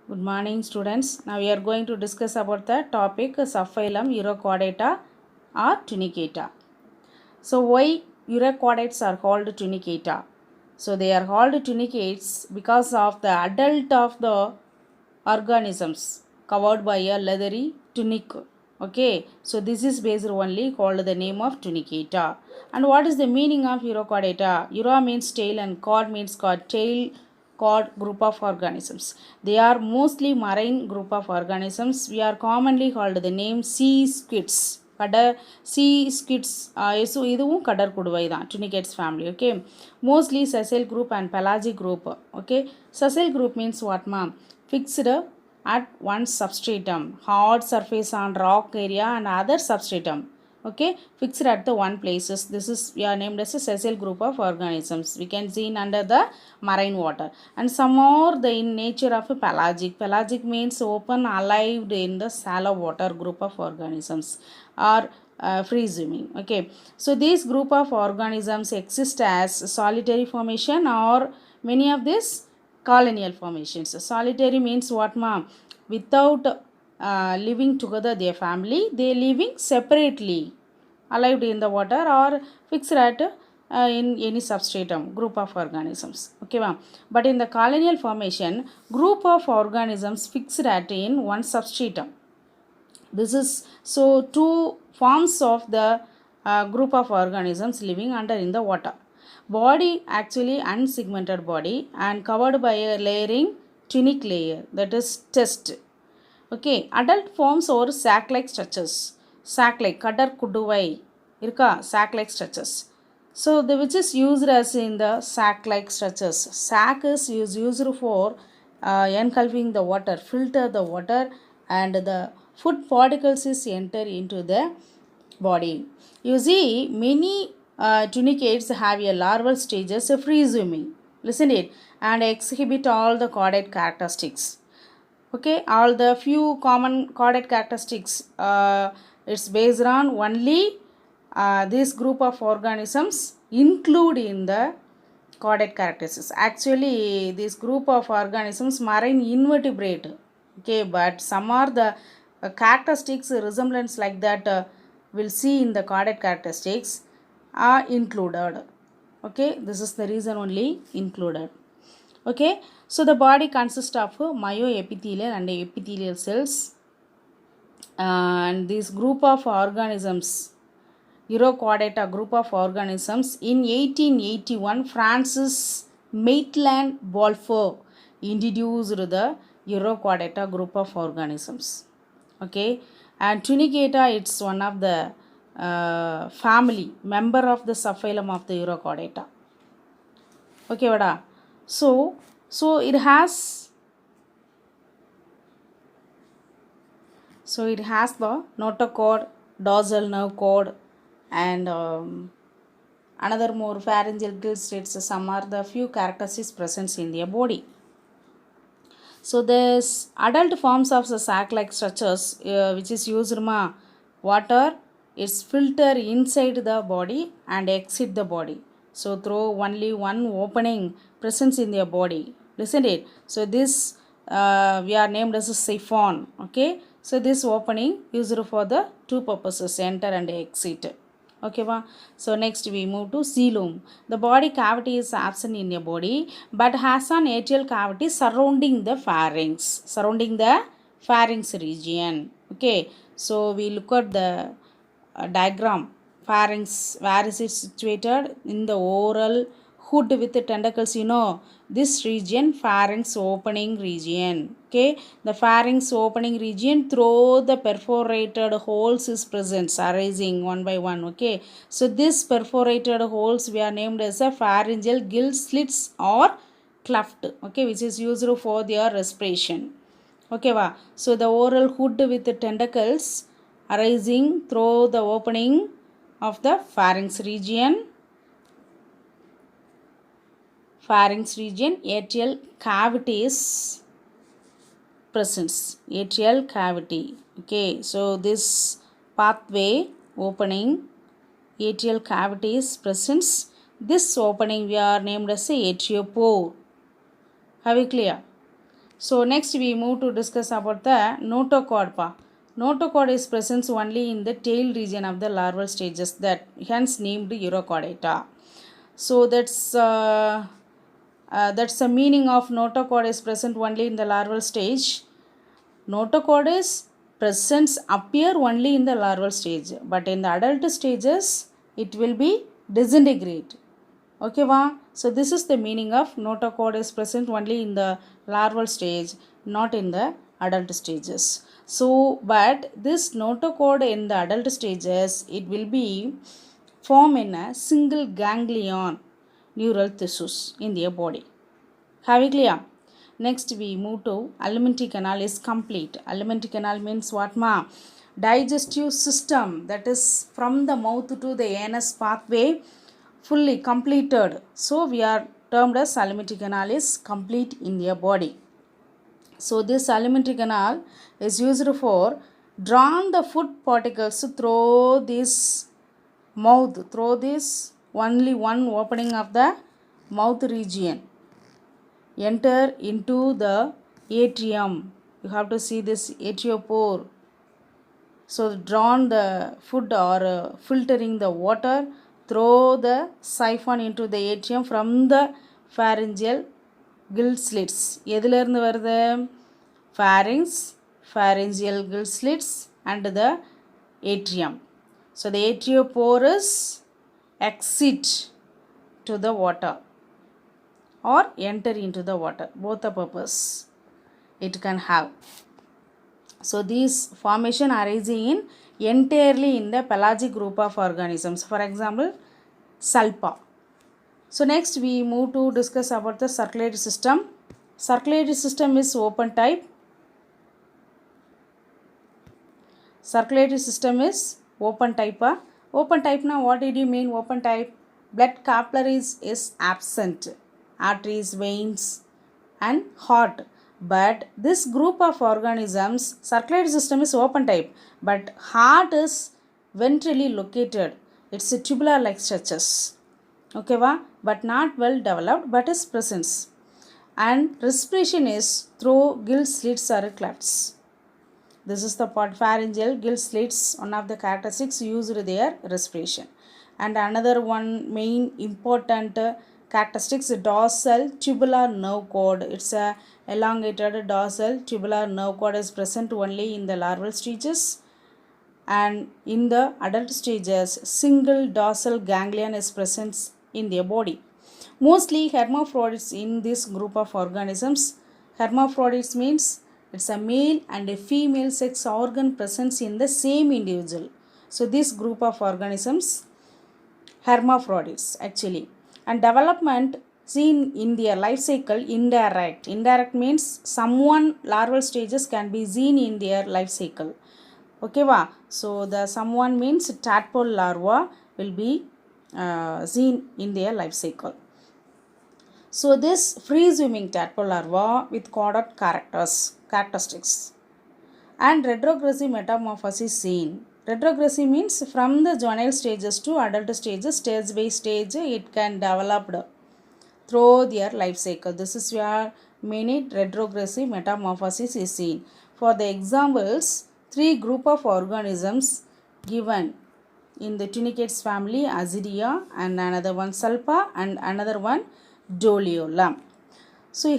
Good morning, students. Now we are going to discuss about the topic subphylum Urochordata or Tunicata. So why urochordates are called Tunicata? So they are called tunicates because of the adult of the organisms covered by a leathery tunic. Okay, so this is based only called the name of Tunicata. And what is the meaning of Urochordata? Uro means tail and chord means chord. Tail chord group of organisms. They are mostly marine group of organisms. We are commonly called the name sea squids. Sea squids so இதுவும் கடற்குடுவை தான் tunicates family. Okay, mostly sessile group and pelagic group. Okay, sessile group means what ma'am? Fixed at one substratum, hard surface on rock area and other substratum. Okay, fixed at the one places. This is we are named as a sessile group of organisms. We can see in under the marine water, and some are the in nature of a pelagic. Pelagic means open alive in the shallow water group of organisms or free swimming. Okay, so this group of organisms exist as solitary formation or many of these colonial formations. Solitary means what ma'am? Without living together their family, they living separately, alive in the water or fixed at in any substratum group of organisms. Okay ma'am. But in the colonial formation, group of organisms fixed at in one substratum. This is so two forms of the group of organisms living under in the water. Body actually unsegmented body and covered by a layering tunic layer, that is chest. Okay, adult forms or sac like structures. Sac like kadar kuduvai irka, sac like structures. So the which is used as in the sac like structures. Sac is used for engulfing the water, filter the water, and the food particles is enter into the body. You see many tunicates have a larval stages of free swimming. Listen it, and exhibit all the chordate characteristics. Okay, all the few common chordate characteristics it's based on only this group of organisms include in the chordate characteristics. Actually this group of organisms marine invertebrate. Okay, but some are the characteristics resemblance like that we'll see in the chordate characteristics are included. Okay, this is the reason only included. Okay, so the body consists of myoepithelial and epithelial cells, and this group of organisms, Urochordata group of organisms, in 1881 Francis Maitland Balfour introduced the Urochordata group of organisms. Okay, and Tunicata, it's one of the family member of the subphylum of the Urochordata. Okay vada. So it has the notochord, dorsal nerve cord, and another more pharyngeal gill slits. Some are the few characteristics present in their body. So this adult forms of the sac-like structures which is used water, it's filter inside the body and exit the body. So through only one opening presence in their body. Listen it. So this we are named as a siphon. Okay, so this opening used for the two purposes, enter and exit. Okay va. So next we move to coelom. The body cavity is absent in your body but has an atrial cavity surrounding the pharynx region. Okay, so we look at the diagram. Pharynx, where is it situated? In the oral hood with the tentacles, this region, pharynx opening region. Okay, the pharynx opening region through the perforated holes is present, arising one by one. Okay, so this perforated holes we are named as a pharyngeal gill slits or cleft. Okay, which is used for their respiration. Okay va. So the oral hood with the tentacles arising through the opening of the pharynx region, atrial cavities presence, atrial cavity. Okay, so this pathway opening, atrial cavities presence, this opening we are named as a atriopore. Have you clear? So next we move to discuss about the notochord. Notochord is present only in the tail region of the larval stages, that hence named Urochordata. So that's the meaning of notochord is present only in the larval stage. Notochord is presence appear only in the larval stage, but in the adult stages it will be disintegrate. Okay, va? So this is the meaning of notochord is present only in the larval stage, not in the adult stages. So, but this notochord in the adult stages, it will be form in a single ganglion neural tissues in their body. Have you clear? Next we move to alimentary canal is complete. Alimentary canal means what ma? Digestive system, that is from the mouth to the anus pathway fully completed. So we are termed as alimentary canal is complete in their body. So this alimentary canal is used for drawn the food particles through this mouth, through this only one opening of the mouth region, enter into the atrium. You have to see this atriopore. So drawn the food or filtering the water through the siphon into the atrium from the pharyngeal gill slits. எதிலிருந்து வருது? Pharynx, pharyngeal gill slits and the atrium. So the atrioporus exit to the water or enter into the water, both the purpose it can have. So these formation arising in entirely in the pelagic group of organisms, for example Salpa. So next we move to discuss about the circulatory system. Circulatory system is open type. Circulatory system is open type. Open type now, what did you mean open type? Blood capillaries is absent, arteries, veins and heart. But this group of organisms, circulatory system is open type, but heart is ventrally located. It's a tubular like structures. Okay, va? But not well developed, but is presence. And respiration is through gill slits or clefts. This is the part pharyngeal gill slits, one of the characteristics used their respiration. And another one main important characteristics, dorsal tubular nerve cord. It's a elongated dorsal tubular nerve cord is present only in the larval stages, and in the adult stages single dorsal ganglion is present in their body. Mostly hermaphrodites in this group of organisms. Hermaphrodites means it's a male and a female sex organ presence in the same individual. So this group of organisms hermaphrodites actually. And development seen in their life cycle indirect. Indirect means someone larval stages can be seen in their life cycle. Okay, va? So the someone means tadpole larva will be seen in their life cycle. So this free swimming tadpole larva with corded characteristics and retrogressive metamorphosis seen. Retrogressive means from the juvenile stages to adult stages, stage by stage it can develop through their life cycle. This is where many retrogressive metamorphosis is seen. For the examples, three group of organisms given in the tunicates family, Azidia, and another one Salpa and another one Doliola. So you have